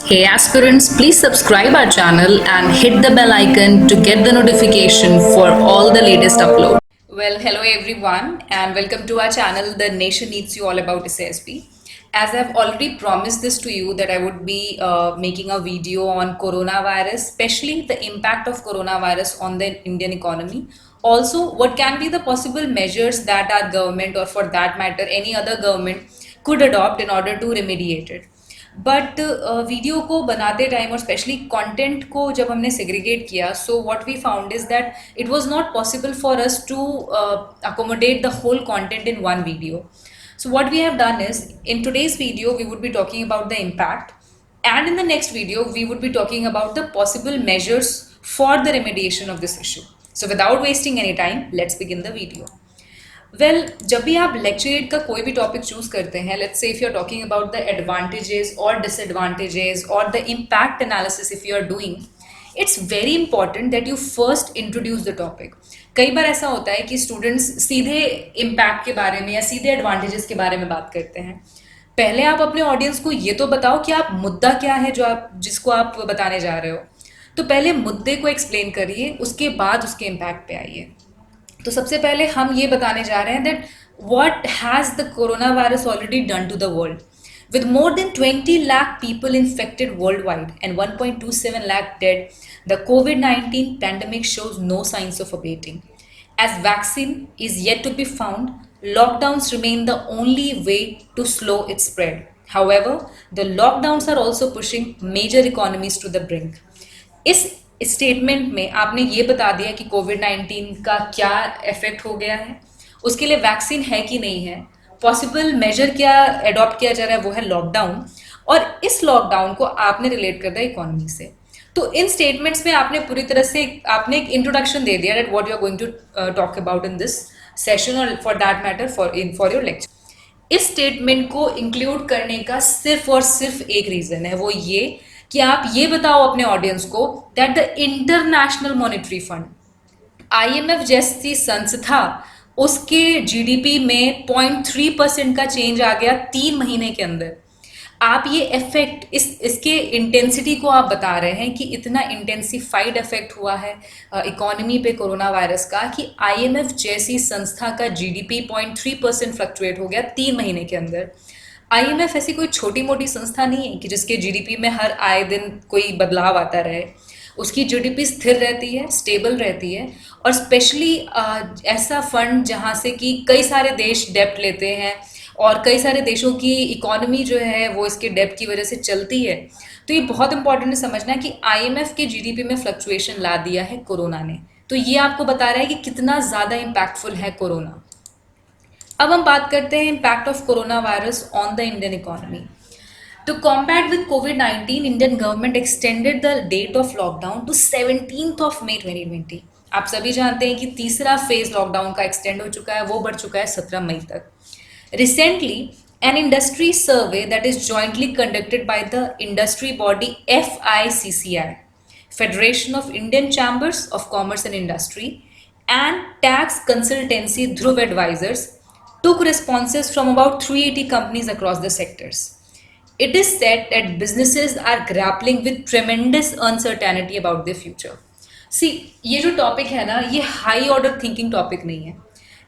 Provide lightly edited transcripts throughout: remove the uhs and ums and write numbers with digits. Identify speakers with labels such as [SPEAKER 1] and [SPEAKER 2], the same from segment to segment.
[SPEAKER 1] Hey aspirants, please subscribe our channel and hit the bell icon to get the notification for all the latest uploads. Well, hello everyone and welcome to our channel The Nation Needs You All About SASP. As I've already promised this to you that I would be making a video on coronavirus, especially the impact of coronavirus on the Indian economy. Also, what can be the possible measures that our government or for that matter any other government could adopt in order to remediate it. But video को बनाते time और specially content को जब हमने segregate किया so what we found is that it was not possible for us to accommodate the whole content in one video. So what we have done is in today's video we would be talking about the impact, and in the next video we would be talking about the possible measures for the remediation of this issue. So without wasting any time, let's begin the video. Well जब भी आप lecturette का कोई भी topic choose करते हैं, let's say if you are talking about the advantages और disadvantages और the impact analysis if you are doing, it's very important that you first introduce the topic. कई बार ऐसा होता है कि स्टूडेंट्स सीधे इम्पैक्ट के बारे में या सीधे एडवांटेजेस के बारे में बात करते हैं. पहले आप अपने ऑडियंस को ये तो बताओ कि आप मुद्दा क्या है जो आप जिसको आप बताने जा रहे हो. तो पहले मुद्दे को एक्सप्लेन करिए, उसके बाद उसके इम्पैक्ट पे आइए. तो सबसे पहले हम ये बताने जा रहे हैं that what has the corona virus already done to the world. With more than 20 lakh people infected worldwide and 1.27 lakh dead, the COVID-19 pandemic shows no signs of abating. As vaccine is yet to be found, lockdowns remain the only way to slow its spread. However, the lockdowns are also pushing major economies to the brink. इस statement में आपने ये बता दिया कि कोविड-19 का क्या effect हो गया है, उसके लिए वैक्सीन है कि नहीं है, पॉसिबल मेजर क्या अडॉप्ट किया जा रहा है वो है लॉकडाउन, और इस लॉकडाउन को आपने रिलेट कर दिया इकोनॉमी से. तो इन स्टेटमेंट्स में आपने पूरी तरह से आपने एक इंट्रोडक्शन दे दिया that what you are going to talk about in this session और for that matter for your lecture. इस स्टेटमेंट को इंक्लूड करने का सिर्फ और सिर्फ एक रीज़न है, वो ये कि आप ये बताओ अपने ऑडियंस को that the international monetary fund IMF जैसी संस्था उसके जीडीपी में 0.3% का चेंज आ गया 3 महीने के अंदर. आप ये इफेक्ट इसके इंटेंसिटी को आप बता रहे हैं कि इतना इंटेंसिफाइड इफेक्ट हुआ है इकोनॉमी पे कोरोना वायरस का कि IMF जैसी संस्था का जीडीपी 0.3% फ्लक्चुएट हो गया 3 महीने के अंदर. IMF ऐसी कोई छोटी मोटी संस्था नहीं है कि जिसके जीडीपी में हर आए दिन कोई बदलाव आता रहे. उसकी जीडीपी स्थिर रहती है, स्टेबल रहती है, और स्पेशली ऐसा फंड जहाँ से कि कई सारे देश डेप्ट लेते हैं और कई सारे देशों की इकोनॉमी जो है वो इसके डेप्ट की वजह से चलती है. तो ये बहुत इंपॉर्टेंट है समझना कि IMF के जीडीपी में फ्लक्चुएशन ला दिया है कोरोना ने. तो ये आपको बता रहा है कि कितना ज़्यादा इम्पैक्टफुल है कोरोना. अब हम बात करते हैं impact of corona virus on the Indian economy. To combat with COVID-19, Indian government extended the date of lockdown to 17th of May 2020. आप सभी जानते हैं कि तीसरा फेज लॉकडाउन का एक्सटेंड हो चुका है, वो बढ़ चुका है 17 मई तक. Recently, an industry survey that is jointly conducted by the industry body FICCI, Federation of Indian Chambers of Commerce and Industry, and tax consultancy Dhruv Advisors, took responses from about 380 companies across the sectors. It is said that businesses are grappling with tremendous uncertainty about their future. See, ये जो topic है ना, ये high order thinking topic नहीं है.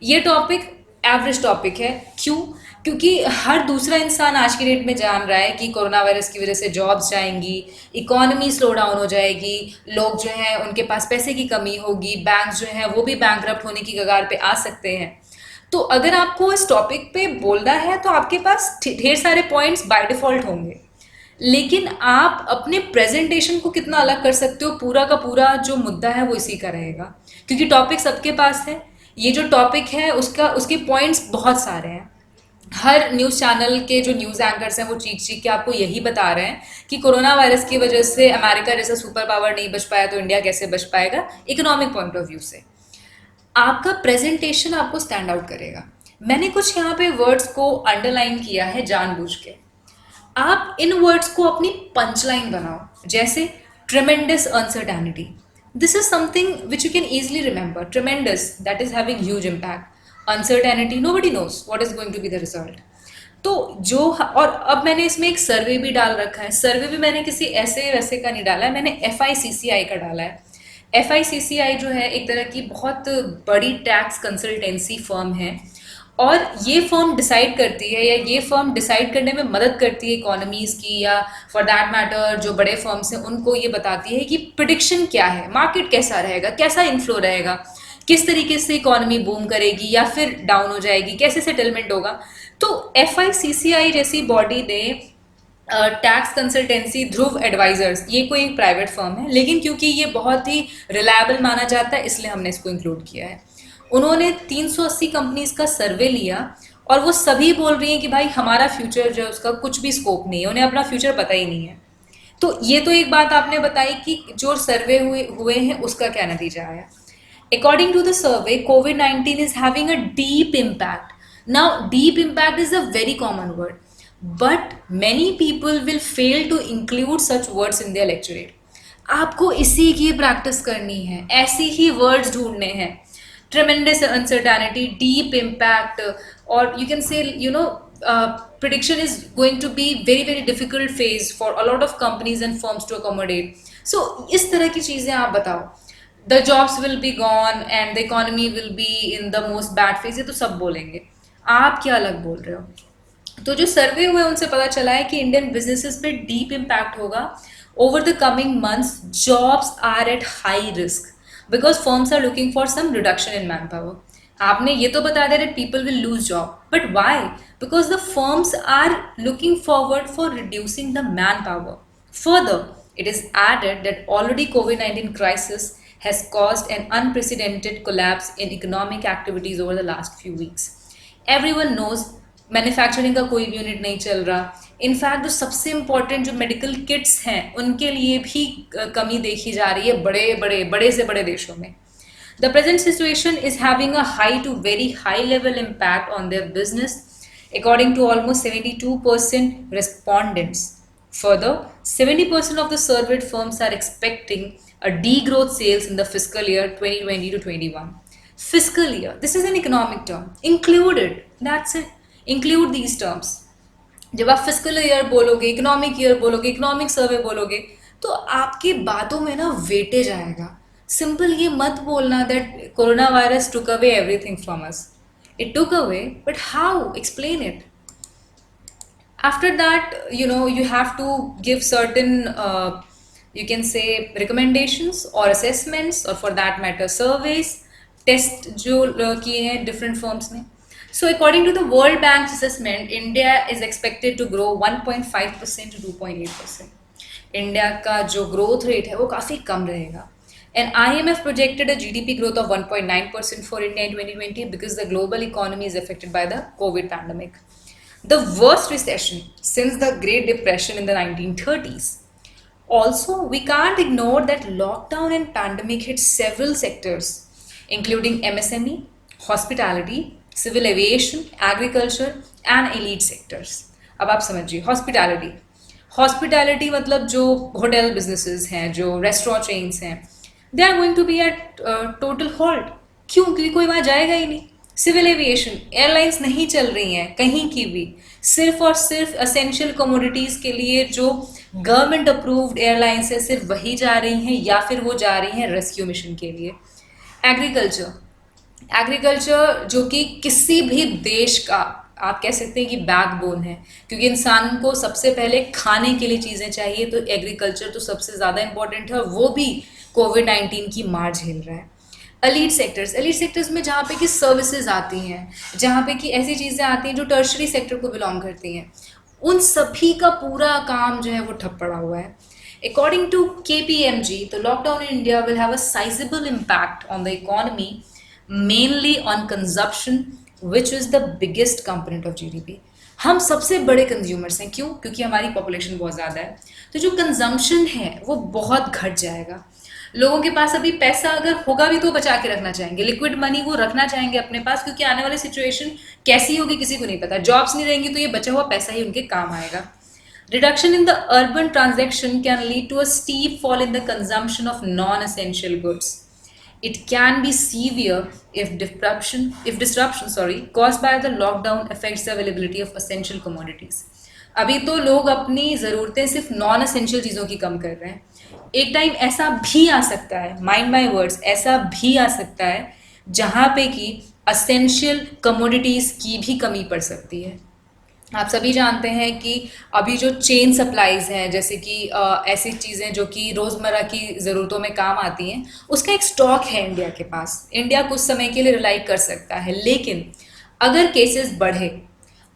[SPEAKER 1] ये topic average topic है. क्यों? क्योंकि हर दूसरा इंसान आज की डेट में जान रहा है कि कोरोना वायरस की वजह से जॉब्स जाएंगी, इकोनॉमी स्लो डाउन हो जाएगी, लोग जो हैं उनके पास पैसे की कमी होगी, बैंक जो है वो भी बैंकरप्ट होने की कगार पे आ सकते हैं. तो अगर आपको इस टॉपिक पे बोलना है तो आपके पास ढेर सारे पॉइंट्स बाय डिफ़ॉल्ट होंगे, लेकिन आप अपने प्रेजेंटेशन को कितना अलग कर सकते हो, पूरा का पूरा जो मुद्दा है वो इसी का रहेगा. क्योंकि टॉपिक सबके पास है. ये जो टॉपिक है उसके पॉइंट्स बहुत सारे हैं. हर न्यूज़ चैनल के जो न्यूज़ एंकर्स हैं वो चीख के आपको यही बता रहे हैं कि कोरोना वायरस की वजह से अमेरिका जैसा सुपर पावर नहीं बच पाया तो इंडिया कैसे बच पाएगा इकोनॉमिक पॉइंट ऑफ व्यू से. आपका प्रेजेंटेशन आपको स्टैंड आउट करेगा. मैंने कुछ यहाँ पे वर्ड्स को अंडरलाइन किया है जानबूझ के. आप इन वर्ड्स को अपनी पंचलाइन बनाओ, जैसे ट्रेमेंडस uncertainty. This is something which you can easily remember. ट्रेमेंडस, that is having huge impact. Uncertainty, nobody knows what is going to be the result. तो जो और अब मैंने इसमें एक सर्वे भी डाल रखा है। सर्वे भी मैंने किसी ऐसे वैसे का नहीं डाला है, मैंने FICCI का डाला है। FICCI जो है एक तरह की बहुत बड़ी टैक्स कंसल्टेंसी फर्म है, और ये फर्म डिसाइड करती है, या ये फर्म डिसाइड करने में मदद करती है इकोनॉमीज की, या फॉर दैट मैटर जो बड़े फर्म्स हैं उनको ये बताती है कि प्रिडिक्शन क्या है, मार्केट कैसा रहेगा, कैसा इन्फ्लो रहेगा, किस तरीके से इकोनॉमी बूम करेगी या फिर डाउन हो जाएगी, कैसे सेटलमेंट होगा। तो FICCI जैसी बॉडी ने टैक्स कंसल्टेंसी ध्रुव एडवाइजर्स, ये कोई एक प्राइवेट फर्म है, लेकिन क्योंकि ये बहुत ही रिलायबल माना जाता है इसलिए हमने इसको इंक्लूड किया है। उन्होंने 380 कंपनीज का सर्वे लिया, और वो सभी बोल रही हैं कि भाई हमारा फ्यूचर जो है उसका कुछ भी स्कोप नहीं है, उन्हें अपना फ्यूचर पता ही नहीं है। तो ये तो एक बात आपने बताई कि जो सर्वे हुए हुए हैं उसका क्या नतीजा आया। According to the survey, COVID-19 is having a deep impact. Now, deep impact is a very common word, but many people will fail to include such words in their lecturate. आपको इसी की प्रैक्टिस करनी है, ऐसी ही words ढूंढने हैं। Tremendous uncertainty, deep impact, or you can say, prediction is going to be very very difficult phase for a lot of companies and firms to accommodate. So इस तरह की चीजें आप बताओ। The jobs will be gone and the economy will be in the most bad phase, ये तो सब बोलेंगे, आप क्या अलग बोल रहे हो। तो जो सर्वे हुए उनसे पता चला है कि इंडियन बिजनेसेस पे डीप इम्पैक्ट होगा over the coming months. Jobs are at high risk because firms are looking for some reduction in man power. आपने ये तो बता दिया that people will lose job, but why? Because the firms are looking forward for reducing the man power further. It is added that already COVID-19 crisis has caused an unprecedented collapse in economic activities over the last few weeks. Everyone knows manufacturing का कोई भी unit नहीं चल रहा। In fact जो सबसे important जो medical kits हैं उनके लिए भी कमी देखी जा रही है बड़े से बड़े देशों में। The present situation is having a high to very high level impact on their business, according to almost 72% respondents. Further, 70% of the surveyed firms are expecting a degrowth sales in the fiscal year 2020 to 21. Fiscal year, this is an economic term. Include it. That's it. Include these terms. जब आप physical year बोलोगे, economic year बोलोगे, economic survey बोलोगे, तो आपकी बातों में ना वेटेज आएगा। सिंपल ये मत बोलना that corona virus took away everything from us. It took away, but how? Explain it. After that, you have to give certain you can say recommendations or assessments, or for that matter surveys, test जो किए हैं different firms ने। So according to the World Bank's assessment, India is expected to grow 1.5% to 2.8%। India का जो growth rate है वो काफ़ी कम रहेगा। And IMF projected a GDP growth of 1.9% for India in 2020 because the global economy is affected by the COVID pandemic, the worst recession since the Great Depression in the 1930s. Also, we can't ignore that lockdown and pandemic hit several sectors, including MSME, hospitality, civil aviation, agriculture, and elite sectors. अब आप समझिए, hospitality मतलब जो hotel businesses हैं, जो restaurant chains हैं, they are going to be at total halt। क्यों? क्योंकि कोई वहाँ जाएगा ही नहीं। सिविल एविएशन, एयरलाइंस नहीं चल रही हैं कहीं की भी, सिर्फ और सिर्फ असेंशियल कमोडिटीज़ के लिए जो गवर्नमेंट अप्रूव्ड एयरलाइंस है सिर्फ वही जा रही हैं, या फिर वो जा रही हैं रेस्क्यू मिशन के लिए। एग्रीकल्चर जो कि किसी भी देश का आप कह सकते हैं कि बैकबोन है, क्योंकि इंसान को सबसे पहले खाने के लिए चीज़ें चाहिए, तो एग्रीकल्चर तो सबसे ज़्यादा इंपॉर्टेंट है, और वो भी COVID-19 की मार झेल रहा है। एलीट सेक्टर्स में जहाँ पे कि सर्विसेज आती हैं, जहाँ पे कि ऐसी चीज़ें आती हैं जो टर्शरी सेक्टर को बिलोंग करती हैं, उन सभी का पूरा काम जो है वो ठप पड़ा हुआ है। According to KPMG, the lockdown in India will have a sizable impact on the economy, mainly on consumption, which is the biggest component of GDP. हम सबसे बड़े कंज्यूमर्स हैं, क्यों? क्योंकि हमारी पॉपुलेशन बहुत ज़्यादा है, तो जो कंजम्पशन है वो बहुत घट जाएगा। लोगों के पास अभी पैसा अगर होगा भी तो बचा के रखना चाहेंगे, लिक्विड मनी वो रखना चाहेंगे अपने पास, क्योंकि आने वाली सिचुएशन कैसी होगी किसी को नहीं पता। जॉब्स नहीं रहेंगी तो ये बचा हुआ पैसा ही उनके काम आएगा। Reduction in the urban transaction can lead to a steep fall in the consumption of non-essential goods. It can be severe if disruption caused by the lockdown affects the availability of essential commodities. अभी तो लोग अपनी ज़रूरतें सिर्फ non essential चीज़ों की कम कर रहे हैं। एक टाइम ऐसा भी आ सकता है, माइंड माई वर्ड्स, ऐसा भी आ सकता है जहाँ पे कि असेंशियल कमोडिटीज़ की भी कमी पड़ सकती है। आप सभी जानते हैं कि अभी जो चेन सप्लाईज हैं, जैसे कि ऐसी चीज़ें जो कि रोज़मर्रा की ज़रूरतों में काम आती हैं, उसका एक स्टॉक है इंडिया के पास। इंडिया कुछ समय के लिए रिलाई कर सकता है, लेकिन अगर केसेस बढ़े,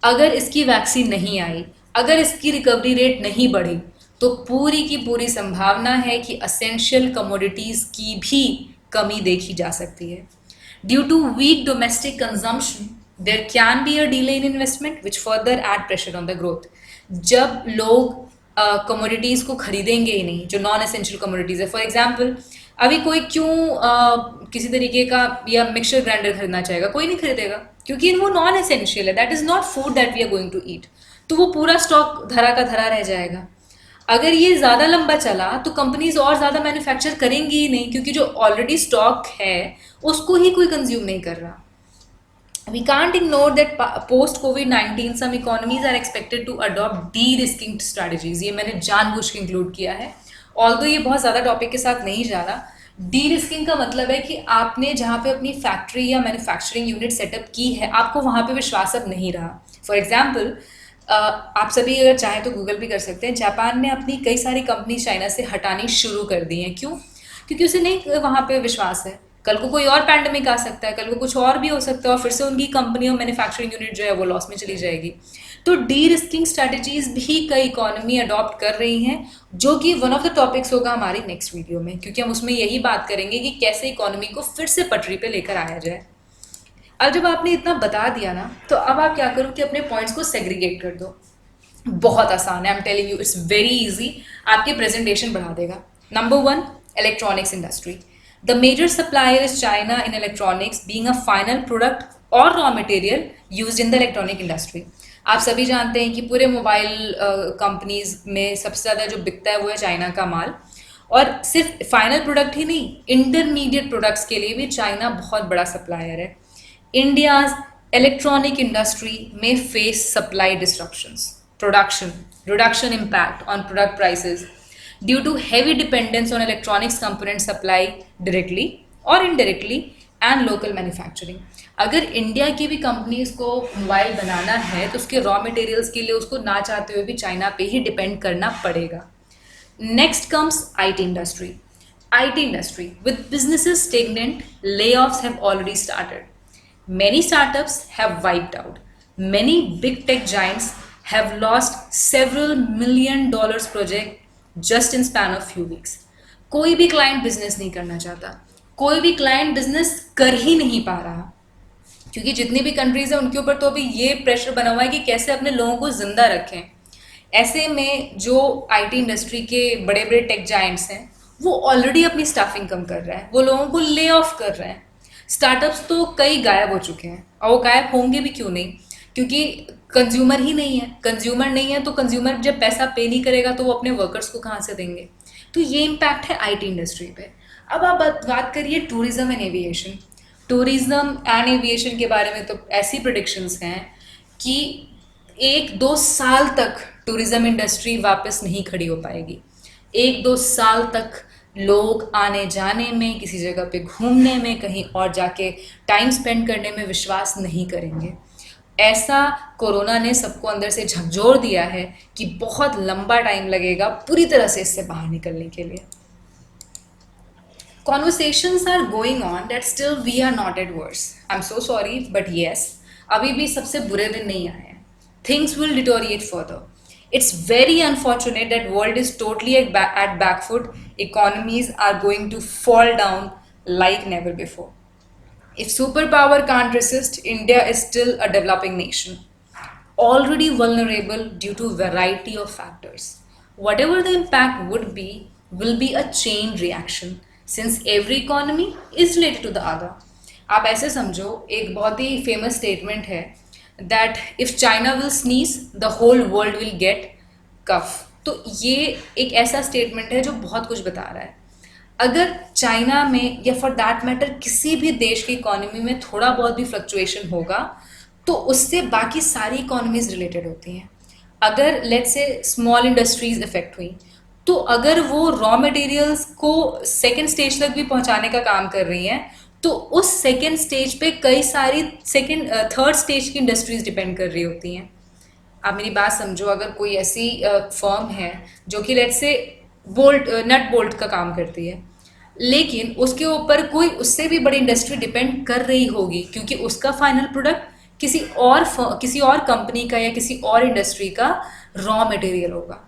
[SPEAKER 1] अगर इसकी वैक्सीन नहीं आई, अगर इसकी रिकवरी रेट नहीं बढ़ी, तो पूरी की पूरी संभावना है कि असेंशियल कमोडिटीज़ की भी कमी देखी जा सकती है। Due to weak domestic consumption, there can be a delay in investment which further add pressure on the growth. जब लोग कमोडिटीज़ को खरीदेंगे ही नहीं, जो नॉन एसेंशियल कमोडिटीज़ है, फॉर एग्जांपल अभी कोई क्यों किसी तरीके का या मिक्सचर ग्राइंडर खरीदना चाहेगा? कोई नहीं खरीदेगा, क्योंकि वो नॉन एसेंशियल है, that is not food that we are going to eat. तो वो पूरा स्टॉक धरा का धरा रह जाएगा। अगर ये ज़्यादा लंबा चला तो कंपनीज और ज़्यादा मैन्युफैक्चर करेंगी ही नहीं, क्योंकि जो ऑलरेडी स्टॉक है उसको ही कोई कंज्यूम नहीं कर रहा। We can't ignore that post COVID-19 some economies are expected to adopt de-risking strategies. ये मैंने जानबूझ के इंक्लूड किया है, ऑल्दो ये बहुत ज़्यादा टॉपिक के साथ नहीं जा रहा। डी रिस्किंग का मतलब है कि आपने जहाँ पे अपनी फैक्ट्री या मैन्युफैक्चरिंग यूनिट सेटअप की है, आपको वहाँ पे विश्वास अब नहीं रहा। फॉर एग्जाम्पल, आप सभी अगर चाहें तो गूगल भी कर सकते हैं, जापान ने अपनी कई सारी कंपनी चाइना से हटानी शुरू कर दी हैं। क्यों? क्योंकि उसे नहीं वहाँ पे विश्वास है। कल को कोई और पैंडमिक आ सकता है, कल को कुछ और भी हो सकता है, और फिर से उनकी कंपनी और मैन्युफैक्चरिंग यूनिट जो है वो लॉस में चली जाएगी। तो डी रिस्किंग स्ट्रैटेजीज भी कई इकोनॉमी अडॉप्ट कर रही हैं, जो कि वन ऑफ द टॉपिक्स होगा हमारी नेक्स्ट वीडियो में, क्योंकि हम उसमें यही बात करेंगे कि कैसे इकोनॉमी को फिर से पटरी पे लेकर आया जाए। अब जब आपने इतना बता दिया ना, तो अब आप क्या करो कि अपने पॉइंट्स को सेग्रीगेट कर दो। बहुत आसान है, I am telling you, it's very easy, आपकी प्रेजेंटेशन बढ़ा देगा। Number 1, electronics industry. The major supplier is China in electronics, being a final product और raw material used in the electronic industry. आप सभी जानते हैं कि पूरे मोबाइल कंपनीज में सबसे ज़्यादा जो बिकता है वो है चाइना का माल, और सिर्फ फाइनल प्रोडक्ट ही नहीं, इंटरमीडिएट प्रोडक्ट्स के लिए भी चाइना बहुत बड़ा सप्लायर है। India's electronic industry may face supply disruptions, reduction impact on product prices due to heavy dependence on electronics component supply directly or indirectly and local manufacturing. अगर India की भी companies को मोबाइल बनाना है तो उसके रॉ मटेरियल्स के लिए उसको ना चाहते हुए भी चाइना पे ही डिपेंड करना पड़ेगा। Next comes IT industry. IT industry, with businesses stagnant, layoffs have already started. Many startups have wiped out. Many big tech giants have lost several $1 million project just in span of few weeks. कोई भी client business नहीं करना चाहता, कोई भी client business कर ही नहीं पा रहा, क्योंकि जितनी भी कंट्रीज हैं उनके ऊपर तो अभी ये प्रेशर बना हुआ है कि कैसे अपने लोगों को जिंदा रखें। ऐसे में जो IT इंडस्ट्री के बड़े बड़े टेक जायंट्स हैं वो ऑलरेडी अपनी स्टाफिंग कम कर रहे हैं, वो लोगों को ले ऑफ कर रहे हैं। स्टार्टअप्स तो कई गायब हो चुके हैं, और वो गायब होंगे भी क्यों नहीं, क्योंकि कंज्यूमर ही नहीं है। कंज्यूमर नहीं है तो कंज्यूमर जब पैसा पे नहीं करेगा तो वो अपने वर्कर्स को कहाँ से देंगे। तो ये इम्पैक्ट है IT इंडस्ट्री पे। अब आप बात करिए tourism and aviation. Tourism and aviation के बारे में तो ऐसी प्रेडिक्शंस हैं कि 1-2 साल तक टूरिज्म इंडस्ट्री वापस नहीं खड़ी हो पाएगी। 1-2 साल तक लोग आने जाने में, किसी जगह पे घूमने में, कहीं और जाके टाइम स्पेंड करने में विश्वास नहीं करेंगे। ऐसा कोरोना ने सबको अंदर से झकझोर दिया है कि बहुत लंबा टाइम लगेगा पूरी तरह से इससे बाहर निकलने के लिए। Conversations are going on that still we are not at worse. I'm so sorry, but yes, अभी भी सबसे बुरे दिन नहीं आए हैं। Things will deteriorate further. It's very unfortunate that world is totally at back foot. Economies are going to fall down like never before. If superpower can't resist, India is still a developing nation, already vulnerable due to variety of factors. Whatever the impact would be, will be a chain reaction, since every economy is related to the other. आप ऐसे समझो, एक बहुत ही famous statement है that if China will sneeze, the whole world will get cough. तो ये एक ऐसा स्टेटमेंट है जो बहुत कुछ बता रहा है। अगर चाइना में या फॉर दैट मैटर किसी भी देश की इकोनॉमी में थोड़ा बहुत भी फ्लक्चुएशन होगा तो उससे बाकी सारी इकोनॉमीज रिलेटेड होती हैं। अगर let's say small industries effect हुई तो अगर वो रॉ मटेरियल्स को सेकेंड स्टेज तक भी पहुंचाने का काम कर रही हैं तो उस सेकेंड स्टेज पे कई सारी सेकेंड थर्ड स्टेज की इंडस्ट्रीज डिपेंड कर रही होती हैं। आप मेरी बात समझो, अगर कोई ऐसी फर्म है जो कि let's say bolt nut bolt का काम करती है लेकिन उसके ऊपर कोई उससे भी बड़ी इंडस्ट्री डिपेंड कर रही होगी क्योंकि उसका फाइनल प्रोडक्ट किसी और कंपनी का या किसी और इंडस्ट्री का रॉ मटेरियल होगा।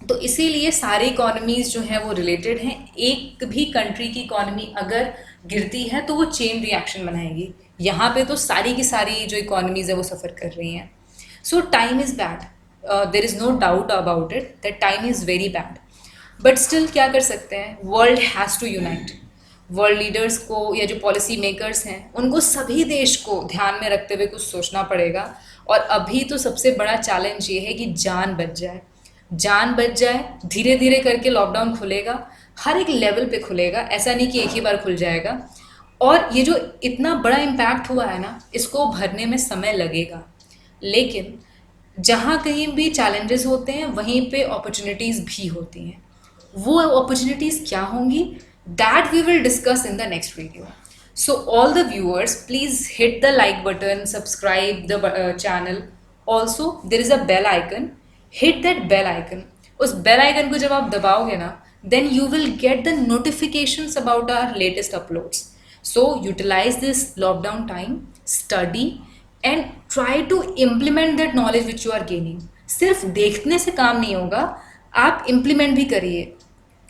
[SPEAKER 1] तो इसीलिए सारी इकोनॉमीज जो हैं वो रिलेटेड हैं। एक भी कंट्री की इकोनॉमी अगर गिरती है तो वो चेन रिएक्शन बनाएगी। यहाँ पे तो सारी की सारी जो इकोनॉमीज है वो सफ़र कर रही हैं। So time is bad, there is no doubt about it that time is very bad, but still क्या कर सकते हैं, world has to unite. World leaders को या जो पॉलिसी मेकर्स हैं उनको सभी देश को ध्यान में रखते हुए कुछ सोचना पड़ेगा। और अभी तो सबसे बड़ा चैलेंज ये है कि जान बच जाए, जान बच जाए। धीरे धीरे करके लॉकडाउन खुलेगा, हर एक लेवल पे खुलेगा, ऐसा नहीं कि एक ही बार खुल जाएगा। और ये जो इतना बड़ा इम्पैक्ट हुआ है ना, इसको भरने में समय लगेगा। लेकिन जहाँ कहीं भी चैलेंजेस होते हैं वहीं पे अपॉर्चुनिटीज़ भी होती हैं। वो अपॉर्चुनिटीज़ क्या होंगी, that we will discuss in the next video. So all the viewers please hit the like button, subscribe the channel. Also there is a bell icon, hit that bell icon. उस bell icon को जब आप दबाओगे ना then you will get the notifications about our latest uploads. So utilize this lockdown time, study and try to implement that knowledge which you are gaining. सिर्फ देखने से काम नहीं होगा, आप इम्प्लीमेंट भी करिए।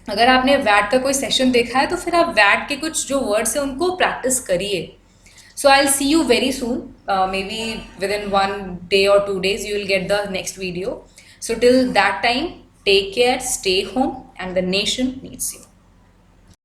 [SPEAKER 1] अगर आपने वैट का कोई सेशन देखा है तो फिर आप वैट के कुछ जो वर्ड्स हैं उनको प्रैक्टिस करिए। So I'll see you very soon. Maybe within 1 day or 2 days, you will get the next video. So till that time, take care, stay home, and the nation needs you.